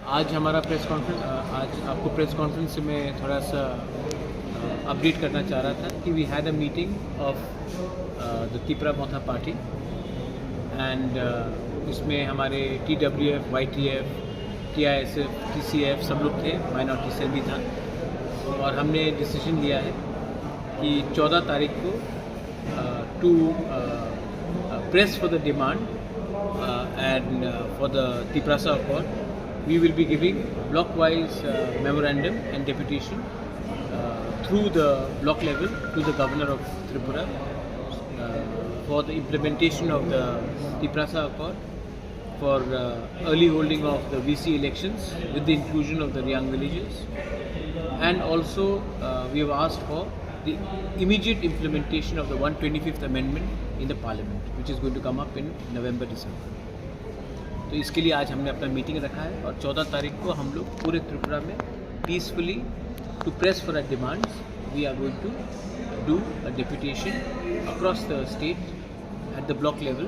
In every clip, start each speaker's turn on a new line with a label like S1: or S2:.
S1: आज हमारा press conference, आज आपको प्रेस कॉन्फ्रेंस से मैं थोड़ा सा अपडेट करना चाह रहा था कि we had a meeting of the Tipra Motha party and इसमें हमारे TWF, YTF, TISF, TCF सब लोग थे, माइनॉरिटी सेल भी था। और हमने डिसीजन लिया है कि 14 तारीख को to press for the demand and for the Tiprasa Accord, we will be giving block-wise memorandum and deputation through the block level to the Governor of Tripura for the implementation of the Tiprasa Accord, for early holding of the VC elections with the inclusion of the Riyang villages, and also we have asked for the immediate implementation of the 125th amendment in the parliament, which is going to come up in November-December. तो इसके लिए आज हमने अपना meeting रखा है और 14 तारीख को हम लोग पूरे त्रिपुरा में peacefully to press for our demands we are going to do a deputation across the state at the block level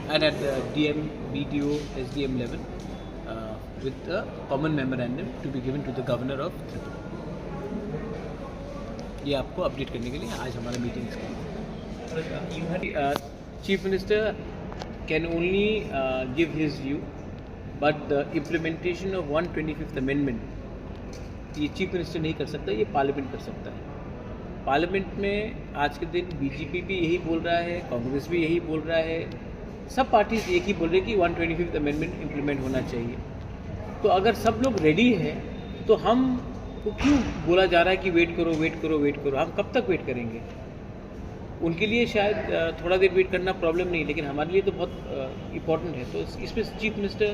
S1: and at the DM, BDO, SDM level with a common memorandum to be given to the Governor of Tripura. ये आपको update करने के लिए आज हमारा meeting इसका chief minister can only give his view, but the implementation of 125th amendment ये chief minister नहीं कर सकता, ये पार्लियामेंट कर सकता है। पार्लियामेंट में आज के दिन BJP भी यही बोल रहा है, कांग्रेस भी यही बोल रहा है, सब पार्टीज एक ही बोल रहे हैं कि 125th amendment इम्प्लीमेंट होना चाहिए। तो अगर सब लोग रेडी हैं तो हम को क्यों बोला जा रहा है कि वेट करो वेट करो वेट करो? हम कब तक वेट करेंगे? उनके लिए शायद थोड़ा देर वेट करना प्रॉब्लम नहीं, लेकिन हमारे लिए तो बहुत इम्पॉर्टेंट है। तो इसमें chief minister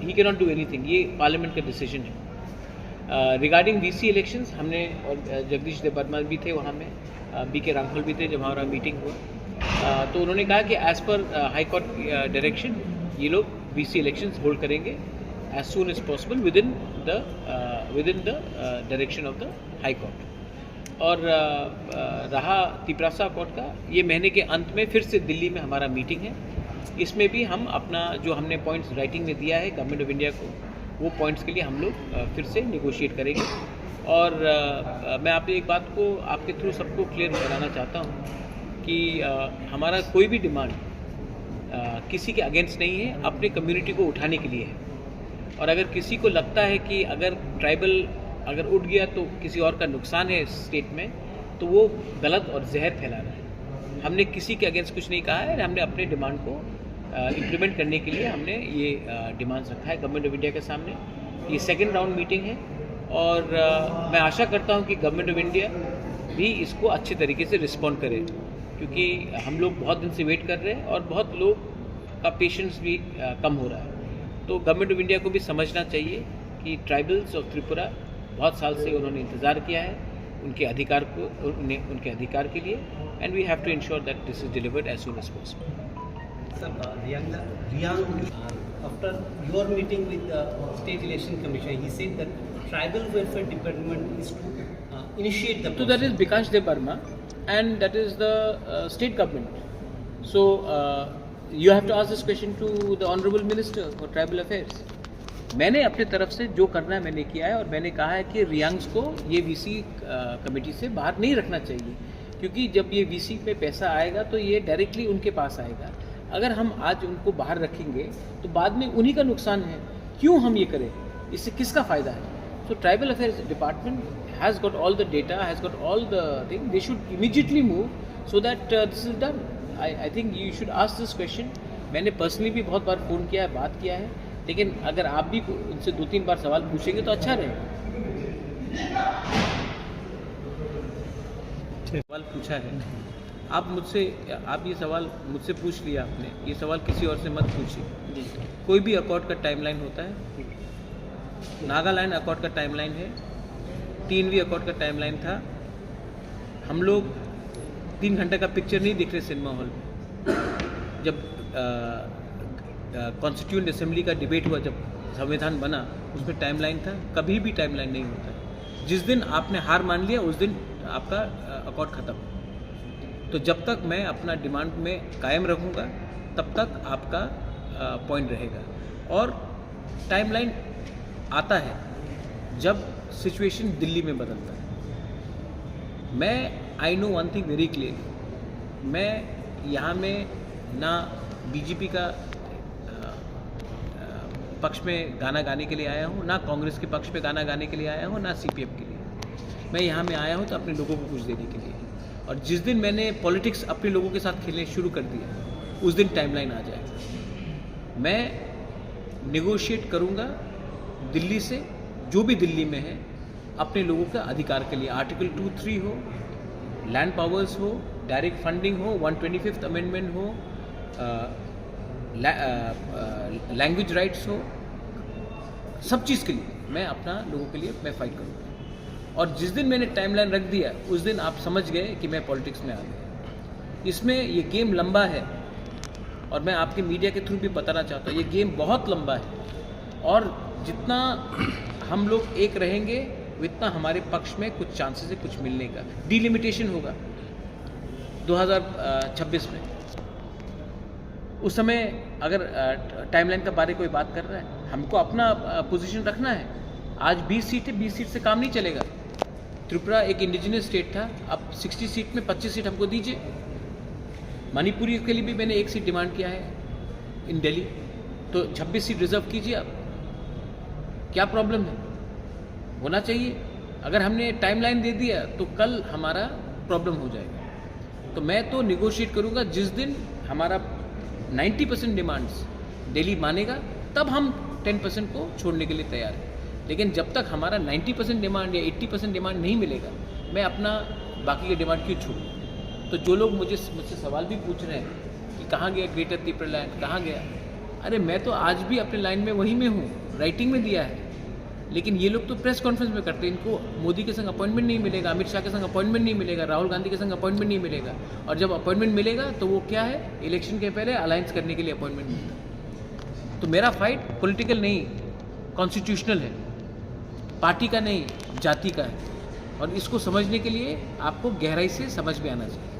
S1: he can not do anything, ये पार्लियामेंट का डिसीजन है। रिगार्डिंग VC इलेक्शंस हमने, और जगदीश देवर्मा भी थे वहाँ में, BK रांखल भी थे जब हमारा मीटिंग हुआ, तो उन्होंने कहा कि as per high court direction ये लोग VC इलेक्शंस होल्ड करेंगे as soon as possible within the direction of the high court. और रहा तिपरासा अकॉर्ड का, ये महीने के अंत में फिर से दिल्ली में हमारा मीटिंग है। इसमें भी हम अपना जो हमने पॉइंट्स राइटिंग में दिया है गवर्नमेंट ऑफ इंडिया को, वो पॉइंट्स के लिए हम लोग फिर से नेगोशिएट करेंगे। और मैं आप एक बात को आपके थ्रू सबको क्लियर कराना चाहता हूँ कि हमारा कोई भी डिमांड किसी के अगेंस्ट नहीं है, अपने कम्युनिटी को उठाने के लिए है। और अगर किसी को लगता है कि अगर ट्राइबल अगर उठ गया तो किसी और का नुकसान है स्टेट में, तो वो गलत और जहर फैला रहा है। हमने किसी के अगेंस्ट कुछ नहीं कहा है, हमने अपने डिमांड को इम्प्लीमेंट करने के लिए हमने ये डिमांड्स रखा है गवर्नमेंट ऑफ इंडिया के सामने। ये सेकंड राउंड मीटिंग है और मैं आशा करता हूँ कि गवर्नमेंट ऑफ इंडिया भी इसको अच्छे तरीके से रिस्पॉन्ड करे, क्योंकि हम लोग बहुत दिन से वेट कर रहे हैं और बहुत लोग का पेशेंस भी कम हो रहा है। तो गवर्नमेंट ऑफ इंडिया को भी समझना चाहिए कि ट्राइबल्स ऑफ त्रिपुरा बहुत साल से उन्होंने इंतज़ार किया है उनके अधिकार को, उनके अधिकार के लिए, and we have to ensure that this is delivered as soon as possible.
S2: After your meeting with the State Election Commission, he said that Tribal Welfare Department is to initiate the process.
S1: So that is Bikash Debarma and that is the state government. So you have to ask this question to the Honorable Minister for Tribal Affairs. मैंने अपने तरफ से जो करना है मैंने किया है और मैंने कहा है कि रियांग्स को ये VC कमेटी से बाहर नहीं रखना चाहिए, क्योंकि जब ये VC पे पैसा आएगा तो ये डायरेक्टली उनके पास आएगा। अगर हम आज उनको बाहर रखेंगे तो बाद में उन्हीं का नुकसान है, क्यों हम ये करें? इससे किसका फ़ायदा है? So tribal affairs department has got all the data, has got all the thing, they should immediately move so that this is done. I think you should ask this question. मैंने पर्सनली भी बहुत बार phone किया है, बात किया है, लेकिन अगर आप भी उनसे 2-3 बार सवाल पूछेंगे तो अच्छा रहेगा। सवाल पूछा है आप मुझसे, आप ये सवाल मुझसे पूछ लिया आपने, ये सवाल किसी और से मत पूछिए। कोई भी अकॉर्ड का टाइमलाइन होता है, नागालैंड अकॉर्ड का टाइमलाइन है, 3वीं अकॉर्ड का टाइमलाइन था। हम लोग 3 घंटे का पिक्चर नहीं देख रहे सिनेमा हॉल में। जब कॉन्स्टिट्यूएंट असेंबली का डिबेट हुआ, जब संविधान बना, उसमें टाइमलाइन था, कभी भी टाइमलाइन नहीं होता। जिस दिन आपने हार मान लिया उस दिन आपका अकॉर्ड ख़त्म। तो जब तक मैं अपना डिमांड में कायम रहूँगा तब तक आपका पॉइंट रहेगा। और टाइमलाइन आता है जब सिचुएशन दिल्ली में बदलता है। मैं I know one thing very clearly, मैं यहाँ में ना बीजेपी का पक्ष में गाना गाने के लिए आया हूँ, ना कांग्रेस के पक्ष में गाना गाने के लिए आया हूँ, ना सीपीएम के लिए। मैं यहाँ में आया हूँ तो अपने लोगों को कुछ देने के लिए, और जिस दिन मैंने पॉलिटिक्स अपने लोगों के साथ खेलने शुरू कर दिया उस दिन टाइमलाइन आ जाएगा। मैं नेगोशिएट करूँगा दिल्ली से, जो भी दिल्ली में है, अपने लोगों का अधिकार के लिए। आर्टिकल 2-3 हो, लैंड पावर्स हो, डायरेक्ट फंडिंग हो, 125th अमेंडमेंट हो, लैंग्वेज राइट्स हो, सब चीज़ के लिए मैं अपना लोगों के लिए मैं फाइट करूँगा। और जिस दिन मैंने टाइमलाइन रख दिया उस दिन आप समझ गए कि मैं पॉलिटिक्स में आ गया। इसमें ये गेम लंबा है, और मैं आपके मीडिया के थ्रू भी बताना चाहता हूँ ये गेम बहुत लंबा है, और जितना हम लोग एक रहेंगे उतना हमारे पक्ष में कुछ चांसेस है कुछ मिलने का। डिलिमिटेशन होगा 2026 में, उस समय अगर टाइमलाइन के बारे कोई बात कर रहा है, हमको अपना पोजीशन रखना है। आज 20 सीट है, 20 सीट से काम नहीं चलेगा। त्रिपुरा एक इंडिजिनस स्टेट था, अब 60 सीट में 25 सीट हमको दीजिए। मणिपुरी के लिए भी मैंने 1 सीट डिमांड किया है इन दिल्ली, तो 26 सीट रिजर्व कीजिए आप, क्या प्रॉब्लम है? होना चाहिए। अगर हमने टाइमलाइन दे दिया तो कल हमारा प्रॉब्लम हो जाएगा। तो मैं तो निगोशिएट करूँगा जिस दिन हमारा 90% डिमांड्स दिल्ली मानेगा तब हम 10% को छोड़ने के लिए तैयार हैं। लेकिन जब तक हमारा 90% डिमांड या 80% डिमांड नहीं मिलेगा, मैं अपना बाकी के डिमांड क्यों छोड़ूँ? तो जो लोग मुझसे सवाल भी पूछ रहे हैं कि कहाँ गया ग्रेटर त्रिपुरा लैंड, कहाँ गया? अरे मैं तो आज भी अपने लाइन में वहीं में हूँ, राइटिंग में दिया है। लेकिन ये लोग तो प्रेस कॉन्फ्रेंस में करते हैं, इनको मोदी के संग अपॉइंटमेंट नहीं मिलेगा, अमित शाह के संग अपॉइंटमेंट नहीं मिलेगा, राहुल गांधी के संग अपॉइंटमेंट नहीं मिलेगा। और जब अपॉइंटमेंट मिलेगा तो वो क्या है, इलेक्शन के पहले अलायंस करने के लिए अपॉइंटमेंट मिलता। तो मेरा फाइट पॉलिटिकल नहीं, कॉन्स्टिट्यूशनल है, पार्टी का नहीं, जाति का है। और इसको समझने के लिए आपको गहराई से समझ में आना चाहिए।